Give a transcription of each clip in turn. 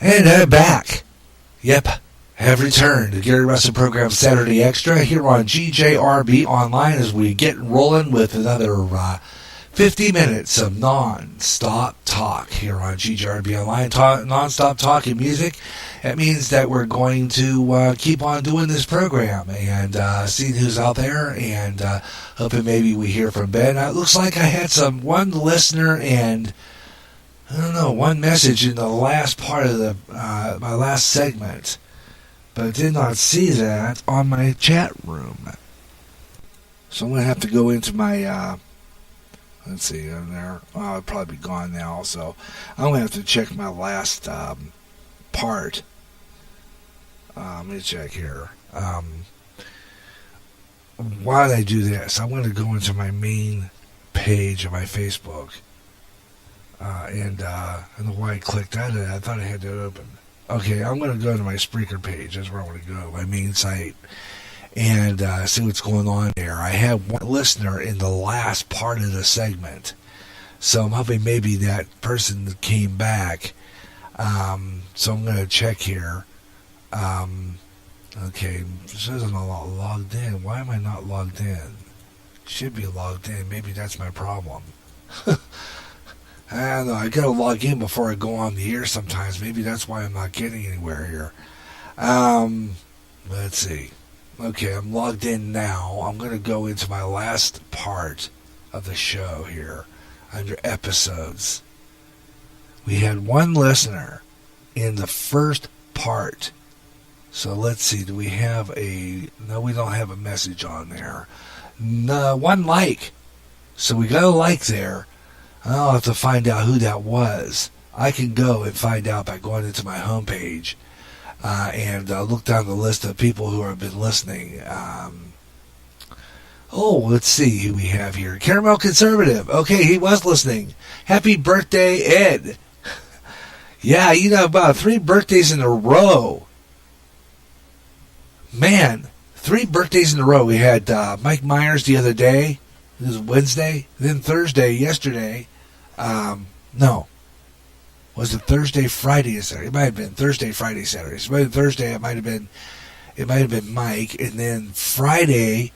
And I'm back. Yep, have returned to Gary Russen program Saturday Extra here on GJRB Online as we get rolling with another 50 minutes of non-stop talk here on GJRB Online. Non-stop talk and music. That means that we're going to keep on doing this program and seeing who's out there and hoping maybe we hear from Ben. It looks like I had one listener and I don't know, one message in the last part of the my last segment, but I did not see that on my chat room. So I'm going to have to go into my, let's see, in there. Oh, it'll probably be gone now, so I'm going to have to check my last part. Let me check here. Why did I do this? I'm going to go into my main page of my Facebook. And I don't know why I clicked out of it. I thought I had that open. Okay, I'm going to go to my Spreaker page. That's where I want to go, my main site, and see what's going on there. I have one listener in the last part of the segment, so I'm hoping maybe that person came back. So I'm going to check here. Okay, it says I'm not logged in. Why am I not logged in? Should be logged in. Maybe that's my problem. I don't know. I gotta log in before I go on the air sometimes. Maybe that's why I'm not getting anywhere here. Let's see. Okay, I'm logged in now. I'm gonna go into my last part of the show here under episodes. We had one listener in the first part. So let's see. Do we have no, we don't have a message on there. No, one like. So we got a like there. I'll have to find out who that was. I can go and find out by going into my homepage and look down the list of people who have been listening. Let's see who we have here. Caramel Conservative. Okay, he was listening. Happy birthday, Ed. Yeah, about 3 birthdays in a row. Man, 3 birthdays in a row. We had Mike Myers the other day. It was Wednesday. Then Thursday, yesterday. No. Was it Thursday, Friday, or Saturday? It might have been Thursday, Friday, Saturday. So maybe Thursday it might have been Mike, and then Friday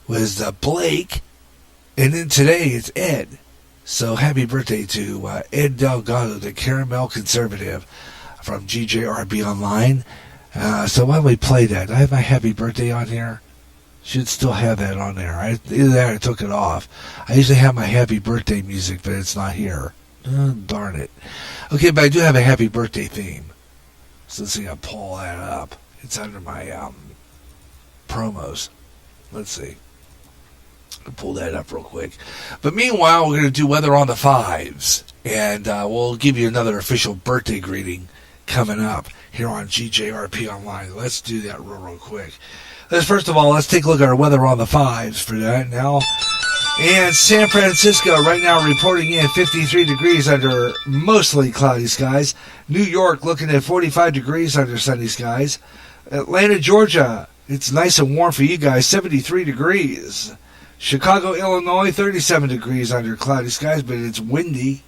was Blake, and then today it's Ed. So happy birthday to Ed Delgado, the Caramel Conservative from GJRB Online. So why don't we play that? I have my happy birthday on here. Should still have that on there. Either that or I took it off. I usually have my happy birthday music, but it's not here. Darn it. Okay, but I do have a happy birthday theme. So let's see, I'll pull that up. It's under my promos. Let's see. I'll pull that up real quick. But meanwhile, we're going to do Weather on the Fives. And we'll give you another official birthday greeting coming up here on GJRP Online. Let's do that real quick. First of all, let's take a look at our weather on the fives for that now. And San Francisco right now reporting in 53 degrees under mostly cloudy skies. New York looking at 45 degrees under sunny skies. Atlanta, Georgia, it's nice and warm for you guys, 73 degrees. Chicago, Illinois, 37 degrees under cloudy skies, but it's windy.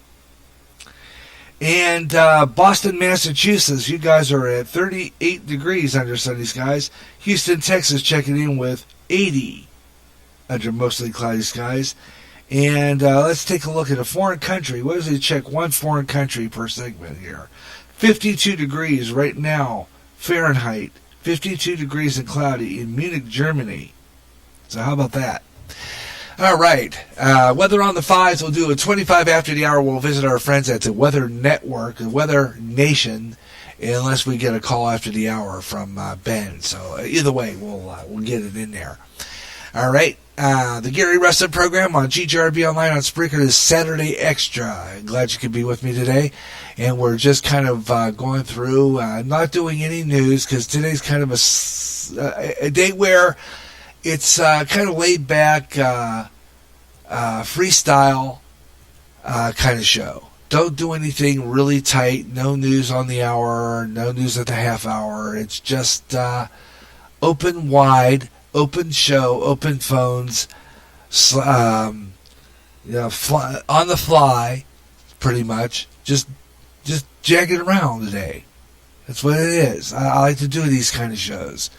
And Boston, Massachusetts, you guys are at 38 degrees under sunny skies. Houston, Texas, checking in with 80 under mostly cloudy skies. And let's take a look at a foreign country. What does it check? One foreign country per segment here. 52 degrees right now, Fahrenheit. 52 degrees and cloudy in Munich, Germany. So how about that? All right. Weather on the Fives. We'll do a 25 after the hour. We'll visit our friends at the Weather Network, the Weather Nation, unless we get a call after the hour from Ben. So either way, we'll get it in there. All right. The Gary Russen program on GJRB Online on Spreaker is Saturday Extra. I'm glad you could be with me today. And we're just kind of going through, not doing any news, because today's kind of a day where it's kind of laid back, freestyle kind of show. Don't do anything really tight. No news on the hour. No news at the half hour. It's just open wide, open show, open phones, on the fly, pretty much. Just jagging around today. That's what it is. I like to do these kind of shows.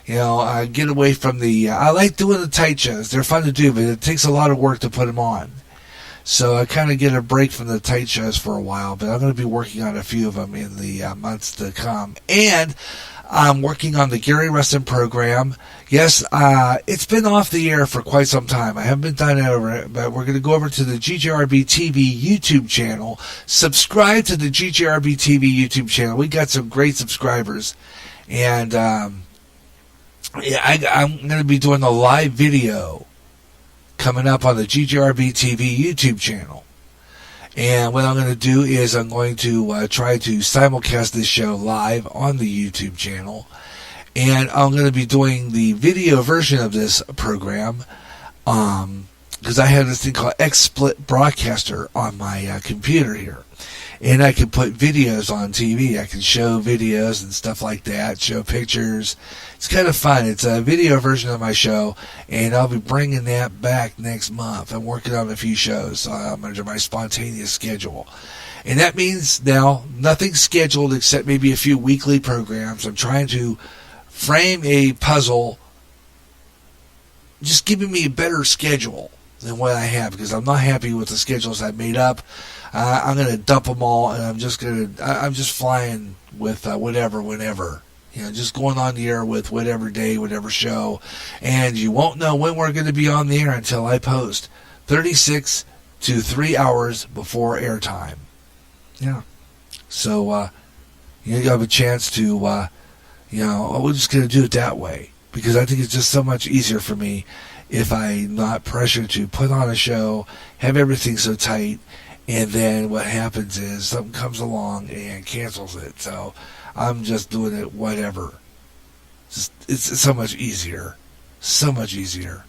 I get away from I like doing the tight shows. They're fun to do, but it takes a lot of work to put them on. So I kind of get a break from the tight shows for a while, but I'm going to be working on a few of them in the months to come. And I'm working on the Gary Russen program. Yes, it's been off the air for quite some time. I haven't been done over it, but we're going to go over to the GJRB TV YouTube channel. Subscribe to the GJRB TV YouTube channel. We got some great subscribers. And I'm going to be doing a live video coming up on the GJRB TV YouTube channel. And what I'm going to do is I'm going to try to simulcast this show live on the YouTube channel. And I'm going to be doing the video version of this program because I have this thing called XSplit Broadcaster on my computer here. And I can put videos on TV. I can show videos and stuff like that, show pictures. It's kind of fun. It's a video version of my show, and I'll be bringing that back next month. I'm working on a few shows under my spontaneous schedule. And that means now nothing's scheduled except maybe a few weekly programs. I'm trying to frame a puzzle, just giving me a better schedule than what I have, because I'm not happy with the schedules I made up. I'm going to dump them all, and I'm just flying with whatever, whenever. Just going on the air with whatever day, whatever show. And you won't know when we're going to be on the air until I post 36 to 3 hours before airtime. Yeah. So, you have a chance to, we're just going to do it that way. Because I think it's just so much easier for me if I'm not pressured to put on a show, have everything so tight, and then what happens is something comes along and cancels it. So I'm just doing it whatever. It's so much easier. So much easier.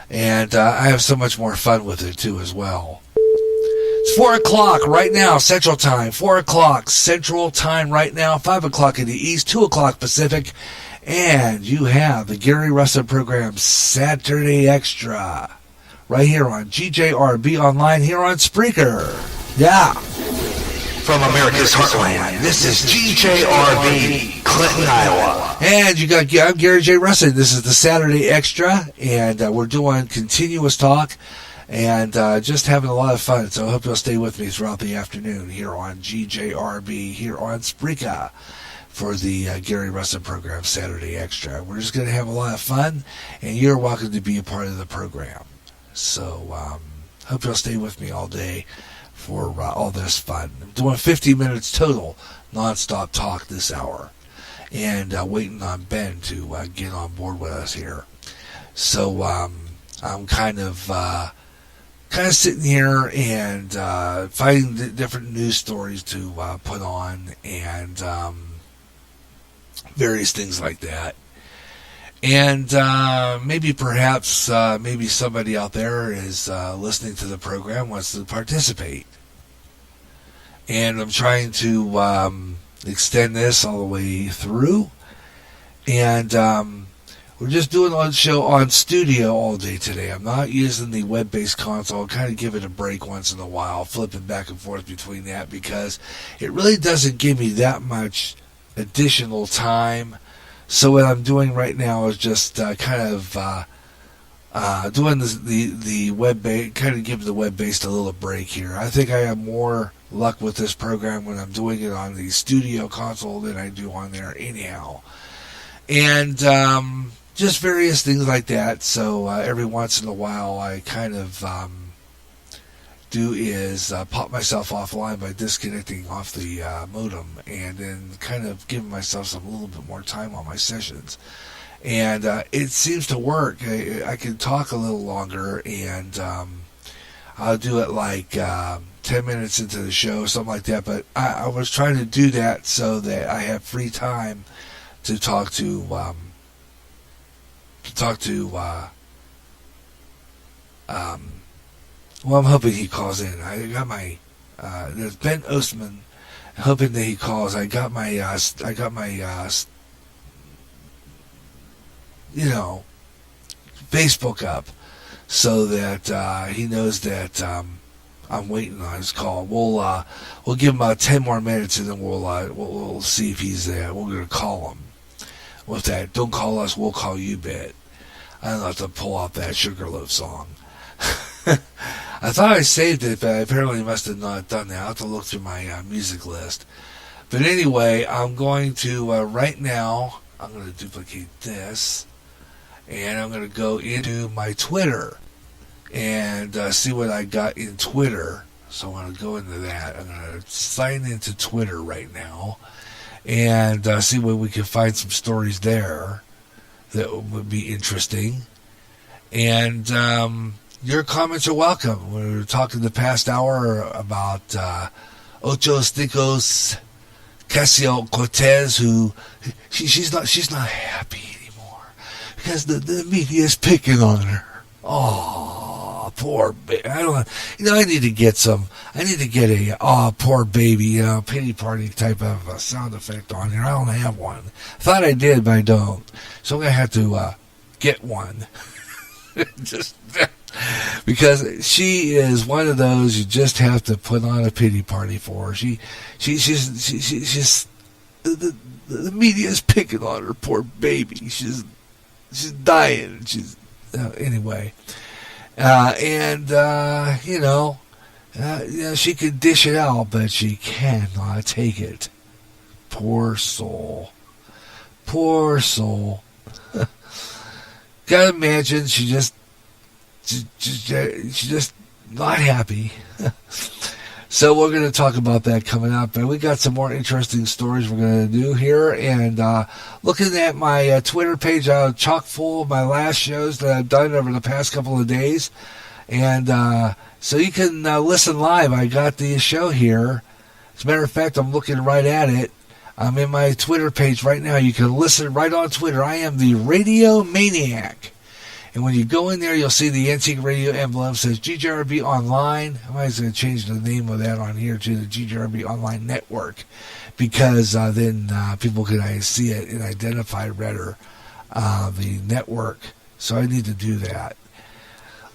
And I have so much more fun with it too as well. It's 4 o'clock right now, Central Time. 4 o'clock Central Time right now. 5 o'clock in the East, 2 o'clock Pacific. And you have the Gary Russen program, Saturday Extra, right here on GJRB Online, here on Spreaker. Yeah. From America's Heartland, this is GJRB, Clinton, Iowa. And I'm Gary J. Russen. This is the Saturday Extra, and we're doing continuous talk and just having a lot of fun. So I hope you'll stay with me throughout the afternoon here on GJRB, here on Spreaker, for the Gary Russen program, Saturday Extra. We're just going to have a lot of fun, and you're welcome to be a part of the program. So, hope you'll stay with me all day for all this fun. I'm doing 50 minutes total, non-stop talk this hour, and waiting on Ben to get on board with us here. So, I'm kind of sitting here and finding the different news stories to put on, and various things like that. And maybe somebody out there is listening to the program, wants to participate. And I'm trying to extend this all the way through. And we're just doing a show on studio all day today. I'm not using the web-based console. I'll kind of give it a break once in a while, flipping back and forth between that, because it really doesn't give me that much additional time. So what I'm doing right now is just doing the web-based, kind of give the web-based a little break here. I think I have more luck with this program when I'm doing it on the studio console than I do on there anyhow. And just various things like that. So every once in a while I kind of do is pop myself offline by disconnecting off the modem, and then kind of giving myself a little bit more time on my sessions. And it seems to work. I can talk a little longer, and I'll do it like 10 minutes into the show, something like that. But I was trying to do that so that I have free time to talk to well, I'm hoping he calls in. I got my there's Ben Ostman, hoping that he calls. I got my Facebook up so that he knows that I'm waiting on his call. We'll We'll give him about 10 more minutes, and then we'll see if he's there. We're going to call him with that "don't call us, we'll call you" bit. I don't have to pull out that Sugarloaf song. I thought I saved it, but I apparently must have not done that. I'll have to look through my music list. But anyway, I'm going to, right now, I'm going to duplicate this, and I'm going to go into my Twitter and see what I got in Twitter. So I'm going to go into that. I'm going to sign into Twitter right now and see where we can find some stories there that would be interesting. And your comments are welcome. We were talking the past hour about Ocho Sticos Ocasio-Cortez, who she's not happy anymore because the media is picking on her. Oh, poor baby. I need to get a poor baby, pity party type of sound effect on here. I don't have one. Thought I did, but I don't. So I'm gonna have to get one. Just because she is one of those you just have to put on a pity party for. She's the media is picking on her, poor baby. She's dying. Anyway, she can dish it out, but she cannot take it. Poor soul. Gotta imagine she's just not happy. So we're going to talk about that coming up. But we got some more interesting stories we're going to do here. And looking at my Twitter page, chock full of my last shows that I've done over the past couple of days. And so you can listen live. I got the show here. As a matter of fact, I'm looking right at it. I'm in my Twitter page right now. You can listen right on Twitter. I am the Radio Maniac. And when you go in there, you'll see the Antique Radio emblem. It says GJRB Online. I'm always going to change the name of that on here to the GJRB Online Network, because then people can see it and identify better the network. So I need to do that.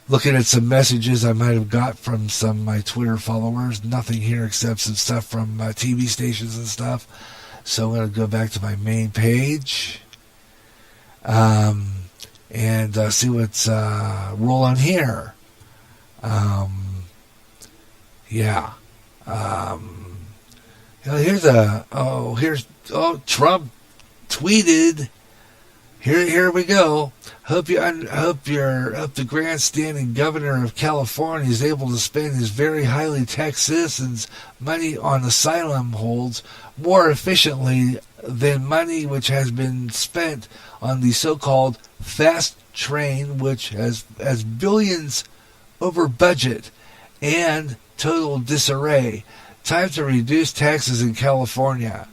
Looking at some messages I might have got from some of my Twitter followers. Nothing here except some stuff from TV stations and stuff. So I'm going to go back to my main page. And see what's rolling here. Trump tweeted. Here we go. Hope the grandstanding governor of California is able to spend his very highly taxed citizens' money on asylum holds more efficiently than money which has been spent on the so-called fast train, which has billions over budget and total disarray. Time to reduce taxes in California.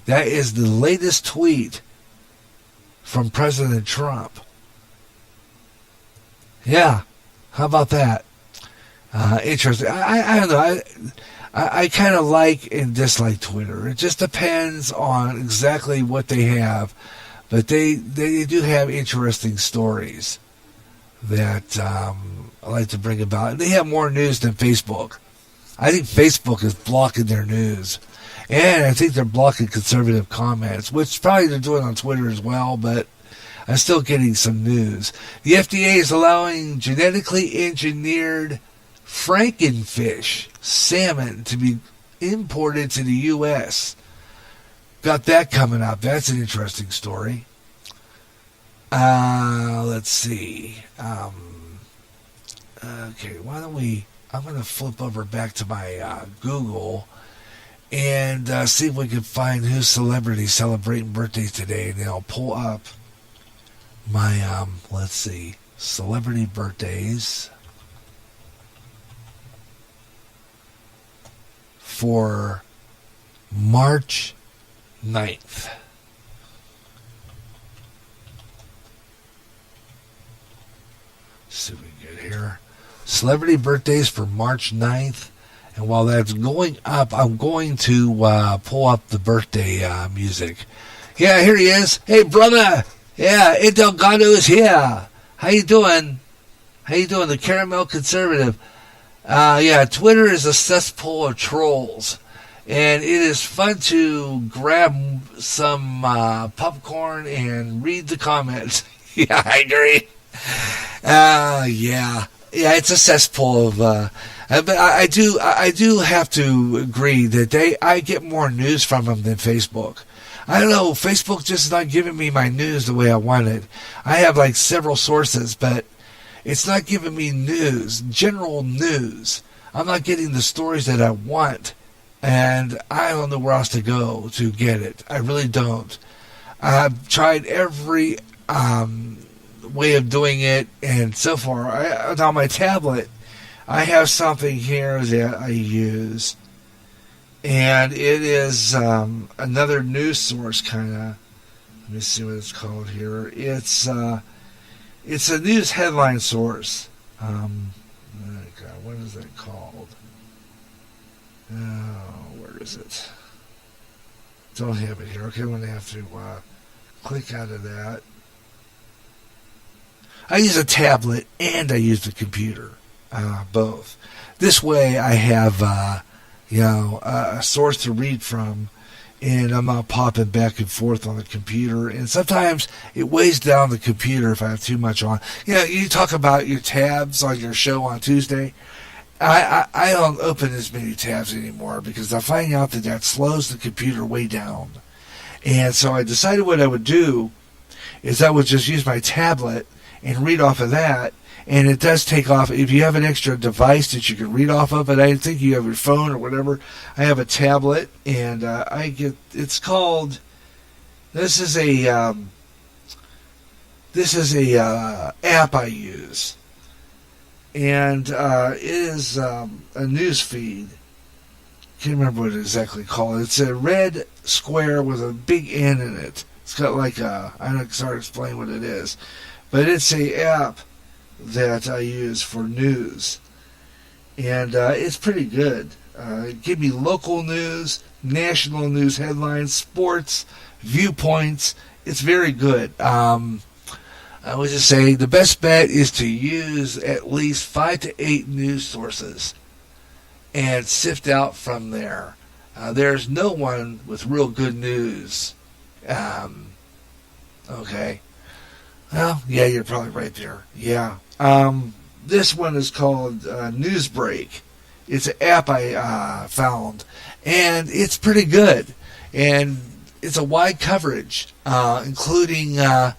That is the latest tweet from President Trump. Yeah, how about that? Interesting. I don't know. I kind of like and dislike Twitter. It just depends on exactly what they have. But they do have interesting stories that I like to bring about. And they have more news than Facebook. I think Facebook is blocking their news. And I think they're blocking conservative comments, which probably they're doing on Twitter as well, but I'm still getting some news. The FDA is allowing genetically engineered Frankenfish salmon to be imported to the U.S. Got that coming up. That's an interesting story. Let's see. Okay, why don't we... I'm going to flip over back to my Google and see if we can find who's celebrities celebrating birthdays today. And then I'll pull up my, let's see, celebrity birthdays for March 9th. Let's see what we can get here. Celebrity birthdays for March 9th. And while that's going up, I'm going to pull up the birthday music. Yeah, here he is. Hey, brother. Yeah, Ed Delgado is here. How you doing? The Caramel Conservative. Yeah, Twitter is a cesspool of trolls. And it is fun to grab some popcorn and read the comments. Yeah, I agree. Yeah, it's a cesspool of. But I do have to agree that I get more news from them than Facebook. I don't know. Facebook just not giving me my news the way I want it. I have like several sources, but it's not giving me news, general news. I'm not getting the stories that I want, and I don't know where else to go to get it. I really don't. I've tried every way of doing it, and so far, on my tablet, I have something here that I use, and it is another news source, kind of. Let me see what it's called here. It's a news headline source. What is that called? Oh, where is it? Don't have it here. Okay, I'm going to have to click out of that. I use a tablet and I use the computer, both. This way I have, a source to read from, and I'm not popping back and forth on the computer. And sometimes it weighs down the computer if I have too much on. You talk about your tabs on your show on Tuesday. I don't open as many tabs anymore because I find out that slows the computer way down. And so I decided what I would do is I would just use my tablet and read off of that. And it does take off. If you have an extra device that you can read off of, but I think you have your phone or whatever. I have a tablet, and it's called. This is a app I use, and it is a news feed. Can't remember what it's exactly called. It's a red square with a big N in it. It's got like I don't start to explain what it is, but it's a app that I use for news, and it's pretty good. It gives me local news, national news headlines, sports, viewpoints. It's very good. I would just say the best bet is to use at least 5 to 8 news sources and sift out from there. There's no one with real good news. Okay. Well, yeah, you're probably right there. Yeah. This one is called Newsbreak. It's an app I found, and it's pretty good. And it's a wide coverage, including I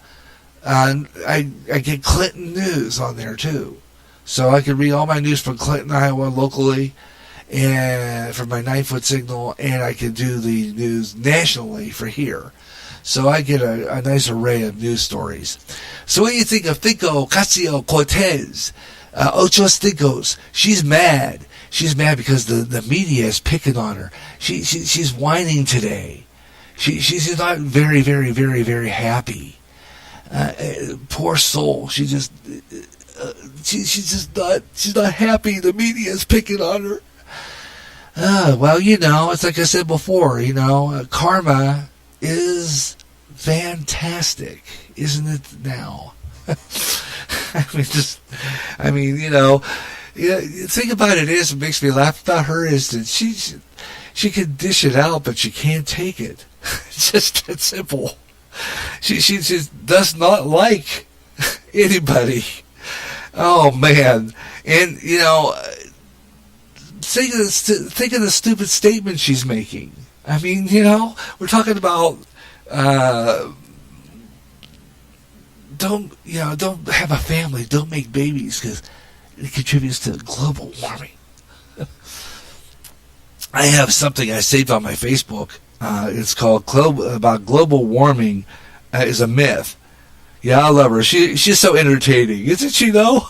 get Clinton news on there too. So I can read all my news from Clinton, Iowa, locally, and from my 9-foot signal, and I can do the news nationally for here. So I get a nice array of news stories. So what do you think of Cinco Ocasio-Cortez? Ocho Cincos. She's mad. She's mad because the media is picking on her. She's whining today. She's not very, very, very, very happy. Poor soul. She's not happy. The media is picking on her. Well, it's like I said before. Karma is fantastic, isn't it now? Think about it. What makes me laugh about her is that she can dish it out, but she can't take it. It's just that simple. She just does not like anybody. Oh man! And think of the stupid statement she's making. I mean, we're talking about don't have a family, don't make babies because it contributes to global warming. I have something I saved on my Facebook. It's called about global warming is a myth. Yeah, I love her. She's so entertaining, isn't she? Though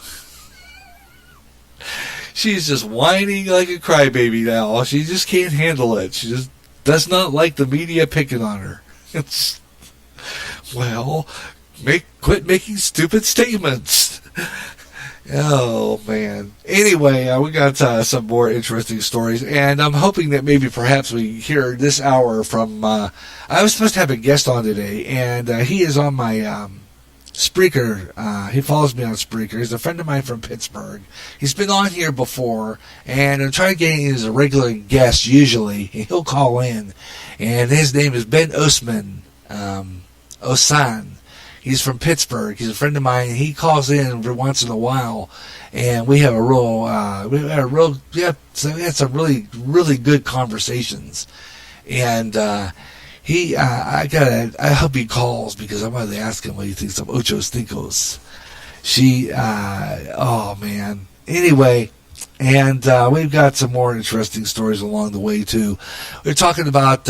she's just whining like a crybaby now. She just can't handle it. She just does not like the media picking on her. Quit making stupid statements. Oh, man. Anyway, we got some more interesting stories, and I'm hoping that maybe perhaps we hear this hour from... I was supposed to have a guest on today, and he is on my Spreaker. He follows me on Spreaker. He's a friend of mine from Pittsburgh. He's been on here before, and I'm trying to get him as a regular guest usually. He'll call in, and his name is Ben Osman, Osan. He's from Pittsburgh. He's a friend of mine. He calls in every once in a while, and we have we had some really, really good conversations. And I hope he calls, because I'm going to ask him what he thinks of Ocho Stinkos. Oh man. Anyway, and we've got some more interesting stories along the way too. We're talking about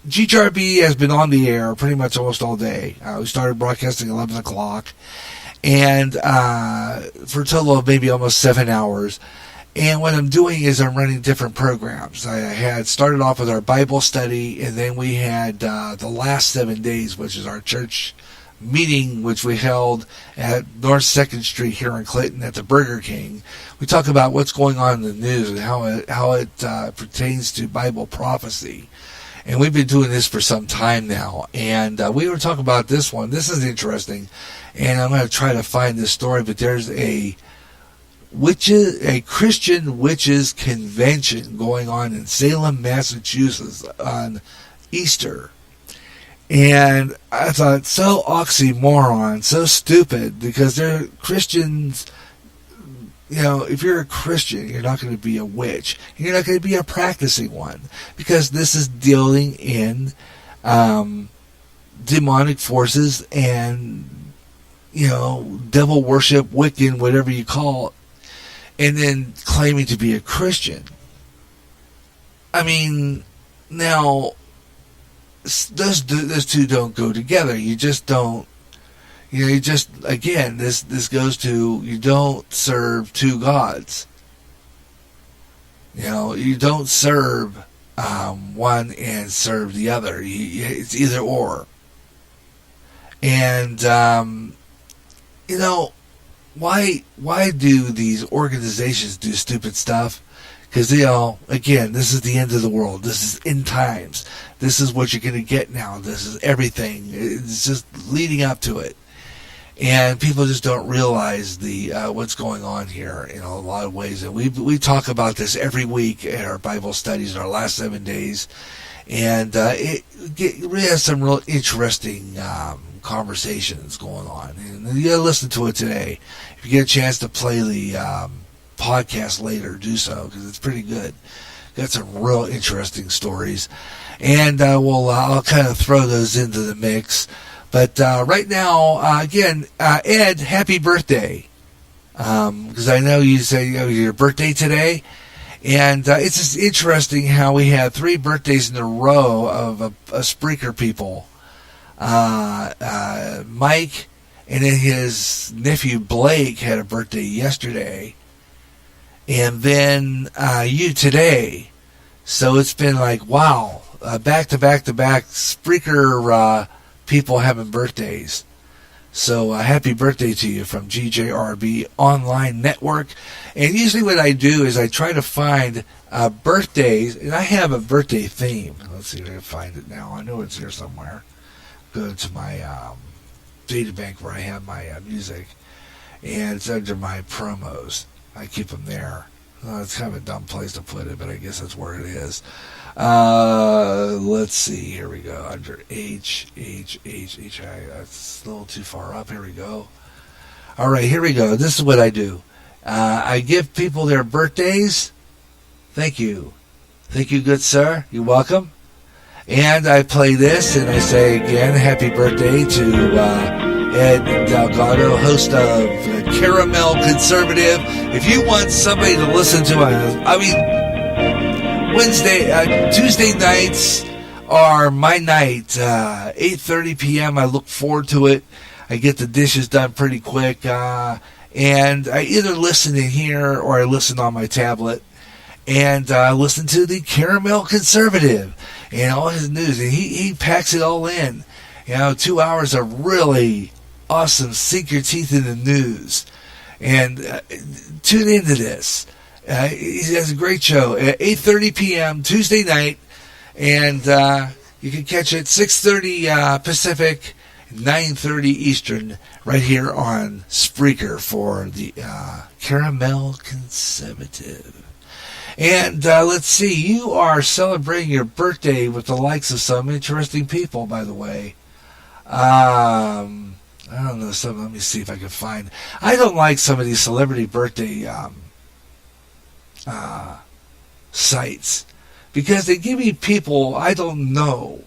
GRB has been on the air pretty much almost all day. We started broadcasting 11 o'clock, and for a total of maybe almost 7 hours. And what I'm doing is I'm running different programs. I had started off with our Bible study, and then we had the last 7 days, which is our church meeting, which we held at North 2nd Street here in Clinton at the Burger King. We talk about what's going on in the news and how it pertains to Bible prophecy. And we've been doing this for some time now. And we were talking about this one. This is interesting. And I'm going to try to find this story. But there's a Christian witches convention going on in Salem, Massachusetts on Easter. And I thought, so oxymoron, so stupid, because they're Christians. You know, if you're a Christian, you're not going to be a witch. You're not going to be a practicing one, because this is dealing in demonic forces and, devil worship, Wiccan, whatever you call it, and then claiming to be a Christian. I mean, now, those two don't go together. You just don't. This goes to, you don't serve two gods. You don't serve one and serve the other. It's either or. And, why do these organizations do stupid stuff? Because this is the end of the world. This is end times. This is what you're going to get now. This is everything. It's just leading up to it. And people just don't realize what's going on here in a lot of ways. And we talk about this every week at our Bible studies, our last 7 days. And it really has some real interesting conversations going on. And you got to listen to it today. If you get a chance to play the podcast later, do so, because it's pretty good. Got some real interesting stories. And I'll kind of throw those into the mix. But right now, again, Ed, happy birthday. Because I know you say your birthday today. And it's just interesting how we had 3 birthdays in a row of a Spreaker people. Mike, and then his nephew Blake had a birthday yesterday. And then you today. So it's been like, wow, back to back to back Spreaker people having birthdays. So happy birthday to you from GJRB Online Network. And usually what I do is I try to find birthdays, and I have a birthday theme. Let's see if I can find it now. I know it's here somewhere. Go to my data bank where I have my music, and it's under my promos. I keep them there. It's kind of a dumb place to put it, but I guess that's where it is. Let's see. Here we go. Under H. That's a little too far up. Here we go. All right, here we go. This is what I do. I give people their birthdays. Thank you. Thank you, good sir. You're welcome. And I play this, and I say again, happy birthday to Ed Delgado, host of Caramel Conservative. If you want somebody to listen to, Tuesday nights are my night. 8:30 p.m. I look forward to it. I get the dishes done pretty quick, and I either listen in here or I listen on my tablet. And listen to the Caramel Conservative and all his news. And he packs it all in. 2 hours of really awesome, sink your teeth in the news. And tune into this. He has a great show at 8:30 p.m. Tuesday night. And You can catch it 6:30 Pacific, 9:30 Eastern, right here on Spreaker for the Caramel Conservative. And let's see, you are celebrating your birthday with the likes of some interesting people, by the way. I don't know, let me see if I can find. I don't like some of these celebrity birthday sites because they give me people I don't know.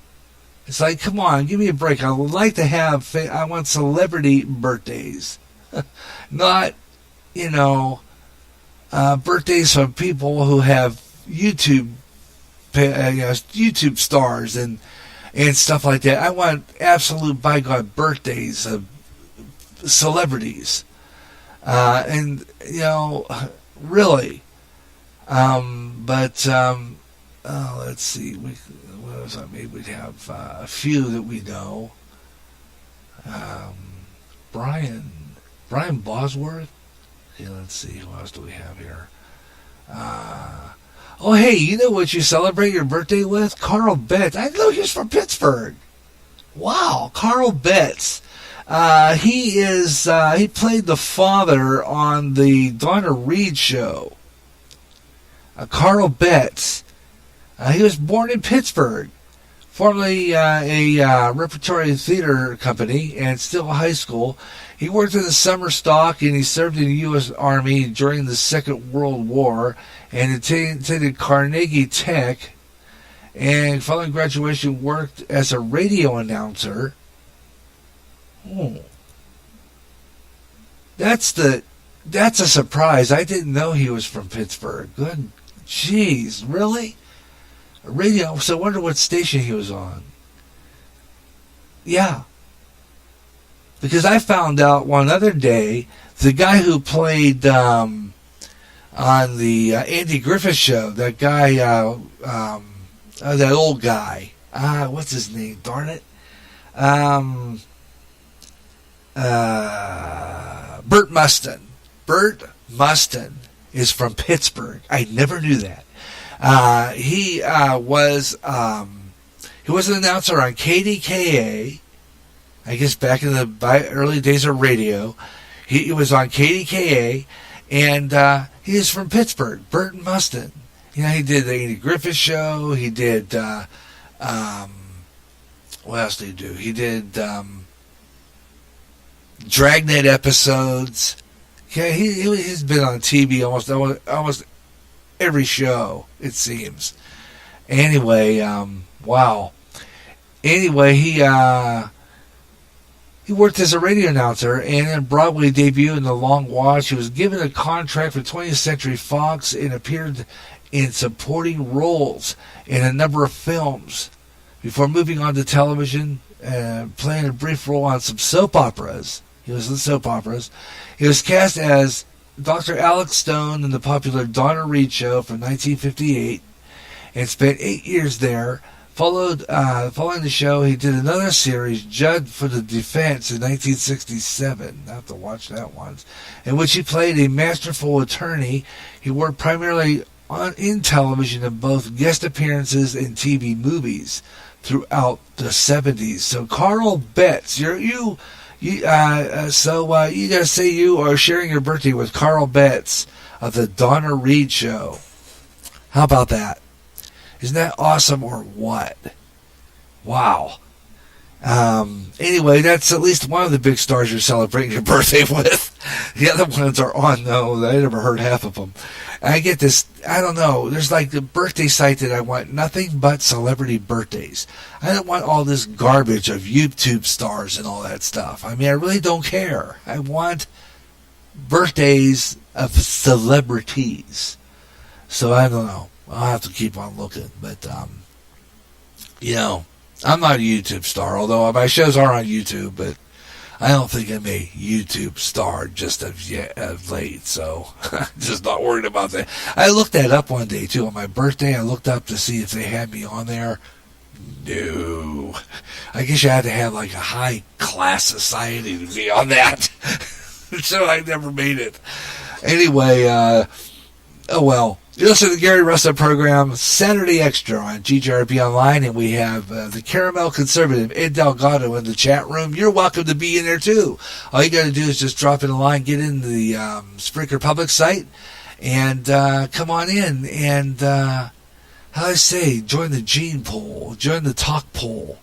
It's like, come on, give me a break. I would like to have, I want celebrity birthdays. Not, birthdays from people who have YouTube stars and stuff like that. I want absolute, by God, birthdays of celebrities. Really. Let's see. Maybe we'd have a few that we know. Brian Bosworth. Okay, let's see. Who else do we have here? Hey, you know what you celebrate your birthday with? Carl Betts. I know he's from Pittsburgh. Wow, Carl Betts. He played the father on the Donna Reed show. Carl Betts. He was born in Pittsburgh, formerly a repertory theater company and still high school. He worked in the summer stock and he served in the U.S. Army during the Second World War and attended Carnegie Tech. And following graduation, worked as a radio announcer. That's a surprise. I didn't know he was from Pittsburgh. Good, jeez, really? Radio. So I wonder what station he was on. Yeah. Because I found out one other day, the guy who played on the Andy Griffith show, that guy, that old guy. What's his name? Darn it. Burt Mustin. Burt Mustin is from Pittsburgh. I never knew that. He was an announcer on KDKA, I guess back in the early days of radio. He was on KDKA, and he is from Pittsburgh, Burton Mustin. He did the Andy Griffith show. He did, what else did he do? He did Dragnet episodes. Yeah, he's been on TV almost every show, it seems. Anyway, wow. Anyway, he worked as a radio announcer and in Broadway debut in The Long Watch. He was given a contract for 20th Century Fox and appeared in supporting roles in a number of films before moving on to television and playing a brief role on some soap operas. He was in soap operas. He was cast as Dr. Alex Stone in the popular Donna Reed show from 1958 and spent 8 years there. Following the show, he did another series, Judd for the Defense, in 1967. I have to watch that once. In which he played a masterful attorney. He worked primarily in television in both guest appearances and TV movies throughout the 70s. So Carl Betts, you gotta say you are sharing your birthday with Carl Betts of the Donna Reed show. How about that? Isn't that awesome or what? Wow. Anyway, that's at least one of the big stars you're celebrating your birthday with. The other ones are unknown. I never heard half of them. And I get this, I don't know, there's like the birthday site that I want nothing but celebrity birthdays. I don't want all this garbage of YouTube stars and all that stuff. I mean, I really don't care. I want birthdays of celebrities. So I don't know. I'll have to keep on looking. But, I'm not a YouTube star, although my shows are on YouTube, but I don't think I'm a YouTube star just of late, so I'm just not worried about that. I looked that up one day, too. On my birthday, I looked up to see if they had me on there. No. I guess you had to have, like, a high-class society to be on that. So I never made it. Anyway, oh well. You listen to the Gary Russen program, Saturday Extra on GJRB Online, and we have the Caramel Conservative, Ed Delgado, in the chat room. You're welcome to be in there, too. All you got to do is just drop in a line, get in the Spreaker public site, and come on in. And, how do I say, join the gene pool, join the talk pool.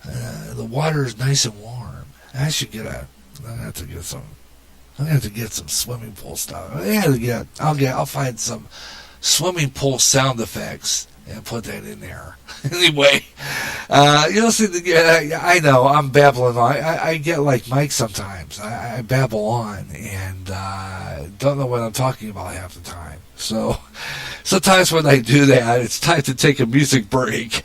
The water is nice and warm. I should get I'm going to have to get some swimming pool stuff. I'll find some swimming pool sound effects and put that in there. Anyway, you listen to, I know I'm babbling on. I get like Mike sometimes. I babble on and don't know what I'm talking about half the time. So sometimes when I do that, it's time to take a music break.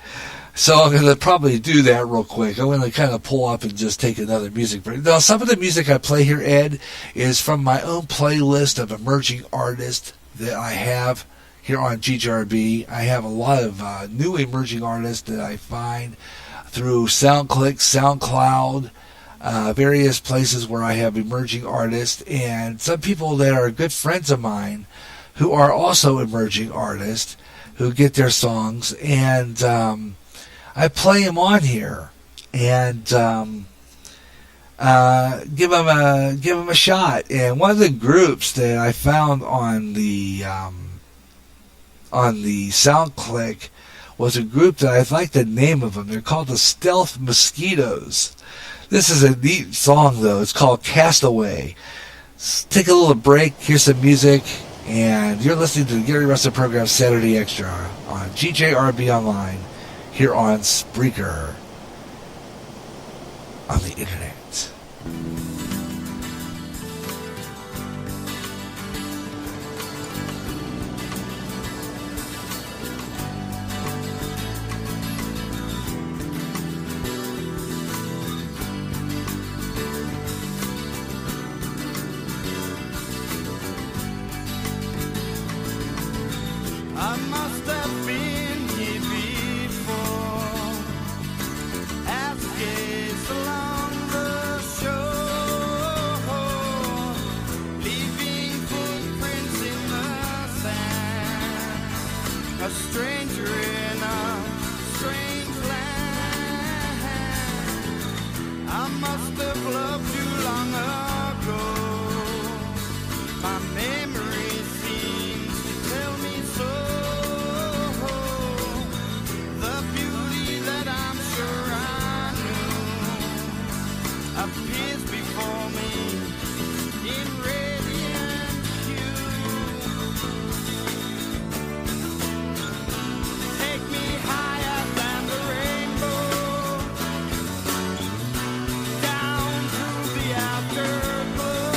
So I'm going to probably do that real quick. I'm going to kind of pull up and just take another music break. Now, some of the music I play here, Ed, is from my own playlist of emerging artists that I have here on GJRB. I have a lot of new emerging artists that I find through SoundClick, SoundCloud, various places where I have emerging artists, and some people that are good friends of mine who are also emerging artists who get their songs, and I play them on here and give them a shot. And one of the groups that I found on the SoundClick was a group that I like the name of them. They're called the Stealth Mosquitoes. This is a neat song, though. It's called Castaway. Let's take a little break, hear some music, and you're listening to the Gary Russell program, Saturday Extra, on GJRB Online, here on Spreaker, on the internet. I must have been here before, as I gazed along the shore, leaving footprints in the sand, a stranger in a strange land. I must have loved you long ago, my memory seems to tell me so. Appears before me in radiant hue. Take me higher than the rainbow, down through the afterglow.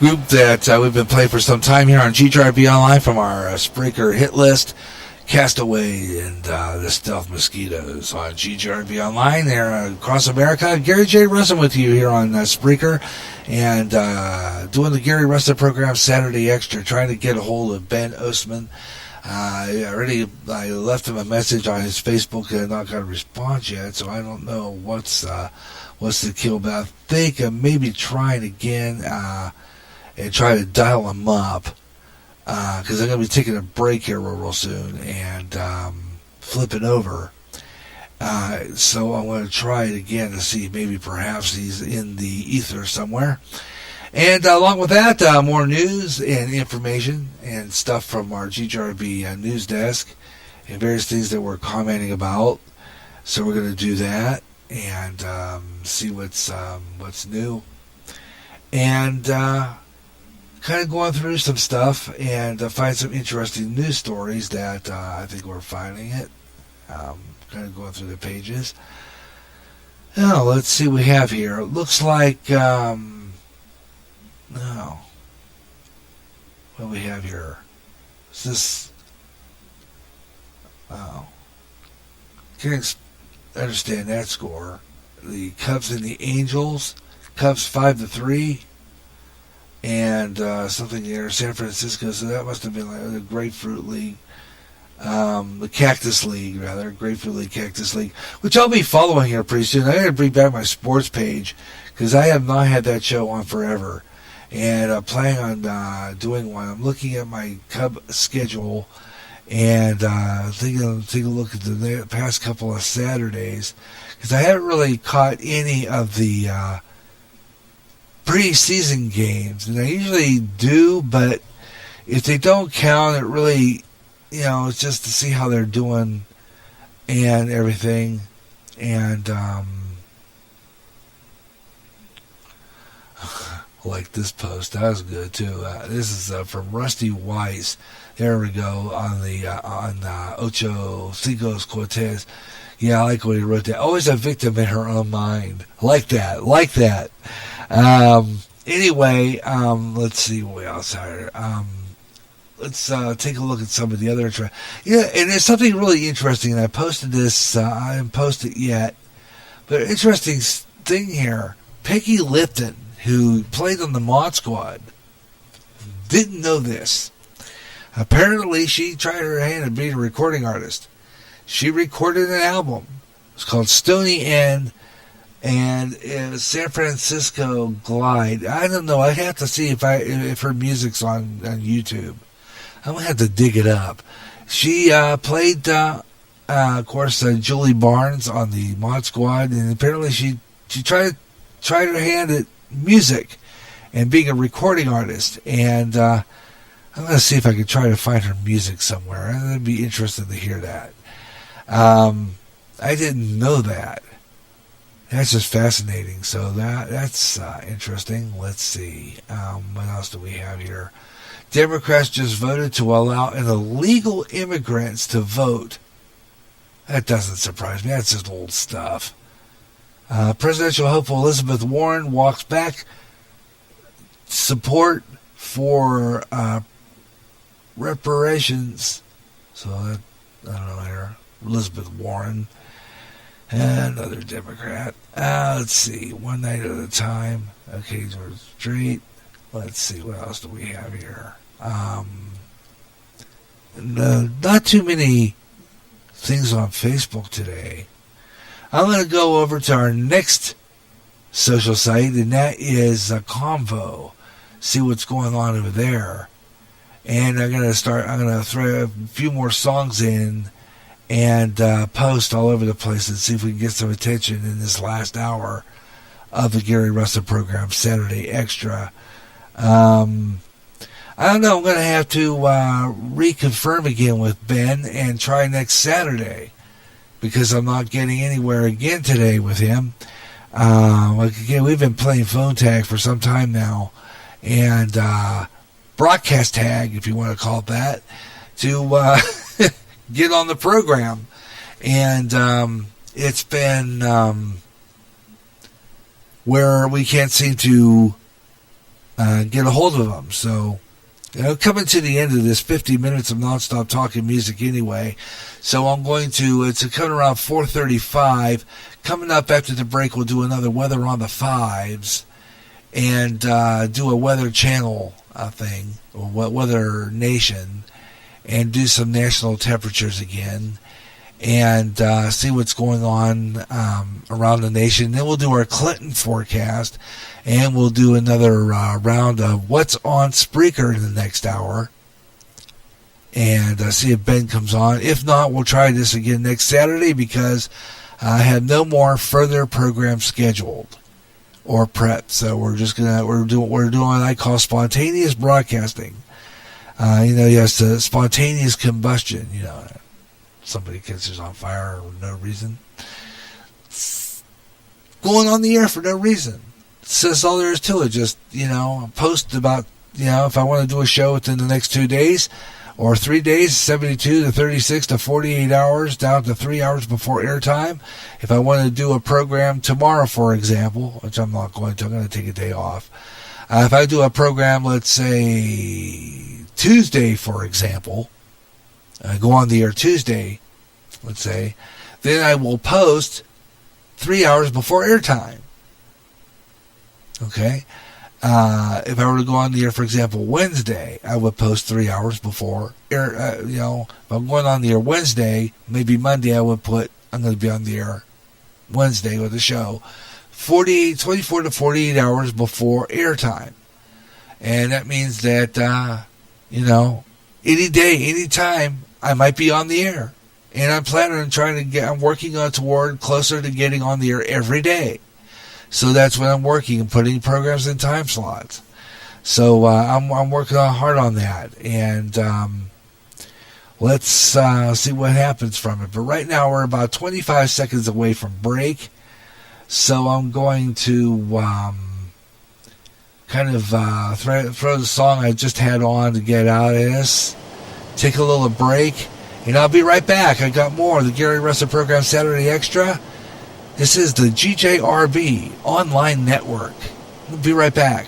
group that we've been playing for some time here on GTRB Online from our Spreaker hit list. Castaway and the Stealth Mosquitoes on GTRB Online there across America. Gary J. Russen with you here on Spreaker and doing the Gary Russen program Saturday Extra, trying to get a hold of Ben Ostman. I left him a message on his Facebook and not got a response yet, so I don't know what's the kill, but I think maybe trying again and try to dial him up. Because I'm going to be taking a break here real soon and flipping over. So I'm going to try it again to see maybe perhaps he's in the ether somewhere. And along with that, more news and information and stuff from our GTRB news desk and various things that we're commenting about. So we're going to do that and see what's new. And kind of going through some stuff and find some interesting news stories that I think we're finding it. Kind of going through the pages. Now, let's see what we have here. It looks like, what do we have here? Is this, can't understand that score. The Cubs and the Angels. Cubs 5-3. And something there, San Francisco, so that must have been like the Grapefruit League, the Cactus League, rather, Grapefruit League, Cactus League, which I'll be following here pretty soon. I got to bring back my sports page, because I have not had that show on forever, and I'm planning on doing one. I'm looking at my Cub schedule, and taking a look at the past couple of Saturdays, because I haven't really caught any of the preseason games, and I usually do, but if they don't count, it really, it's just to see how they're doing and everything. And like this post, that was good too. This is from Rusty Weiss. There we go on the Ocho Cinco's Cortez. Yeah, I like what he wrote there. Always a victim in her own mind. Like that. Anyway, let's see what else here. Let's take a look at some of the other. And there's something really interesting. And I posted this. I haven't posted it yet, but an interesting thing here. Peggy Lipton, who played on the Mod Squad, didn't know this. Apparently, she tried her hand at being a recording artist. She recorded an album. It's called Stony End. And San Francisco Glide. I don't know. I have to see if her music's on YouTube. I'm gonna have to dig it up. She played, of course, Julie Barnes on the Mod Squad, and apparently she tried her hand at music and being a recording artist. And I'm gonna see if I can try to find her music somewhere. I'd be interested to hear that. I didn't know that. That's just fascinating. So that's interesting. Let's see. What else do we have here? Democrats just voted to allow illegal immigrants to vote. That doesn't surprise me. That's just old stuff. Presidential hopeful Elizabeth Warren walks back support for reparations. So that, I don't know here. Elizabeth Warren. Another Democrat. Let's see. One night at a time. Okay, George Street. Let's see. What else do we have here? No, not too many things on Facebook today. I'm going to go over to our next social site, and that is Convo. See what's going on over there. And I'm going to throw a few more songs in and post all over the place and see if we can get some attention in this last hour of the Gary Russen program, Saturday Extra. I don't know. I'm going to have to reconfirm again with Ben and try next Saturday because I'm not getting anywhere again today with him. Again, we've been playing phone tag for some time now, and broadcast tag, if you want to call it that, to get on the program. And it's been where we can't seem to get a hold of them. So, coming to the end of this 50 minutes of nonstop talking music anyway. So I'm going to, it's coming around 4:35. Coming up after the break, we'll do another Weather on the Fives and do a Weather Channel thing, or Weather Nation, and do some national temperatures again, and see what's going on around the nation. Then we'll do our Clinton forecast, and we'll do another round of what's on Spreaker in the next hour, and see if Ben comes on. If not, we'll try this again next Saturday, because I have no more further programs scheduled or prep. So we're doing what I call spontaneous broadcasting. Yes, spontaneous combustion. Somebody catches on fire for no reason, going on the air for no reason. That's all there is to it. Just post about if I want to do a show within the next 2 days or 3 days, 72 to 36 to 48 hours, down to 3 hours before airtime. If I want to do a program tomorrow, for example, which I'm not going to, I'm going to take a day off. If I do a program, let's say Tuesday, for example, go on the air Tuesday, let's say, then I will post 3 hours before airtime. Okay? If I were to go on the air, for example, Wednesday, I would post 3 hours before air. If I'm going on the air Wednesday, maybe Monday, I'm going to be on the air Wednesday with the show, 24 to 48 hours before airtime. And that means that, any day, any time, I might be on the air. And I'm planning on I'm working toward closer to getting on the air every day. So that's when I'm working and putting programs in time slots. So I'm working hard on that, and let's see what happens from it. But right now we're about 25 seconds away from break, so I'm going to throw the song I just had on to get out of this, take a little break, and I'll be right back. I got more of the Gary Russen program, Saturday Extra. This is the GJRB Online Network. We'll be right back.